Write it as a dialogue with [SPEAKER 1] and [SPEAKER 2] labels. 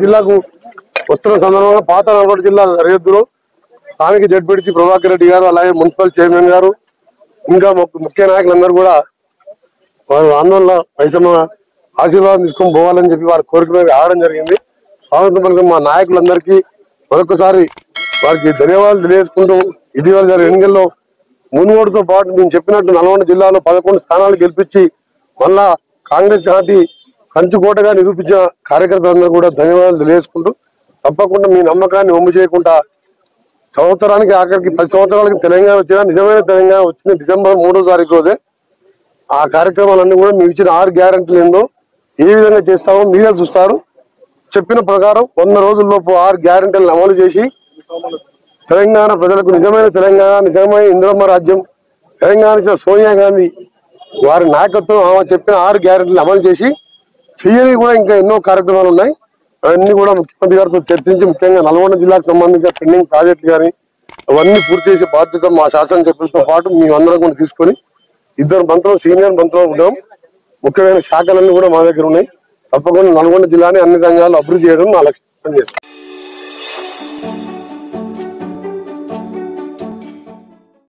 [SPEAKER 1] జిల్లాకు వస్తున్న సందర్భంగా పాత నల్గొండ జిల్లా సరిహద్దులో స్థానిక జడ్పీటీసీ ప్రభాకర్ రెడ్డి గారు, అలాగే మున్సిపల్ చైర్మన్ గారు, ఇంకా ముఖ్య నాయకులందరూ కూడా వాళ్ళ ఆందోళన వైసమ్మ ఆశీర్వాదం తీసుకొని పోవాలని చెప్పి వారి కోరిక మీద ఆడడం జరిగింది. స్వాగతం పలికిన మా నాయకులందరికీ మరొకసారి వారికి ధన్యవాదాలు తెలియజేసుకుంటూ, ఇటీవల జరిగిన ఎన్నికల్లో మునుగోడుతో పాటు నేను చెప్పినట్టు నల్గొండ జిల్లాలో 11 స్థానాలు గెలిపించి మళ్ళా కాంగ్రెస్ పార్టీ కంచుకోటగా నిరూపించిన కార్యకర్తలందరూ కూడా ధన్యవాదాలు తెలియజేసుకుంటూ, తప్పకుండా మీ నమ్మకాన్ని వమ్ము చేయకుండా సంవత్సరానికి ఆఖరికి 10 సంవత్సరాలకి తెలంగాణ వచ్చినా నిజమైన తెలంగాణ వచ్చింది డిసెంబర్ 3వ తారీఖు రోజే. ఆ కార్యక్రమాలన్నీ కూడా మీరు ఇచ్చిన 6 గ్యారెంటీలు ఏందో ఏ విధంగా చేస్తామో మీరే చూస్తారు. చెప్పిన ప్రకారం 100 రోజుల్లోపు 6 గ్యారెంటీలను అమలు చేసి తెలంగాణ ప్రజలకు నిజమైన తెలంగాణ, నిజమైన ఇందిరమ్మ రాజ్యం, తెలంగాణ సోనియా గాంధీ వారి నాయకత్వం ఆమె చెప్పిన 6 గ్యారెంటీలు అమలు చేసి చేయని కూడా ఇంకా ఎన్నో కార్యక్రమాలు ఉన్నాయి. అవన్నీ కూడా ముఖ్యమంత్రి గారితో చర్చించి ముఖ్యంగా నల్గొండ జిల్లాకు సంబంధించిన పెండింగ్ ప్రాజెక్టులు కానీ అవన్నీ పూర్తి చేసే బాధ్యత మా శాసనసభ్యులతో పాటు మేమందరం కూడా తీసుకొని 2 మంత్రులు సీనియర్ మంత్రులు ఉన్నాం. ముఖ్యమైన శాఖలన్నీ కూడా మా దగ్గర ఉన్నాయి. తప్పకుండా నల్గొండ జిల్లాని అన్ని రంగాల్లో అభివృద్ధి చేయడం నా లక్ష్యం చేస్తాం.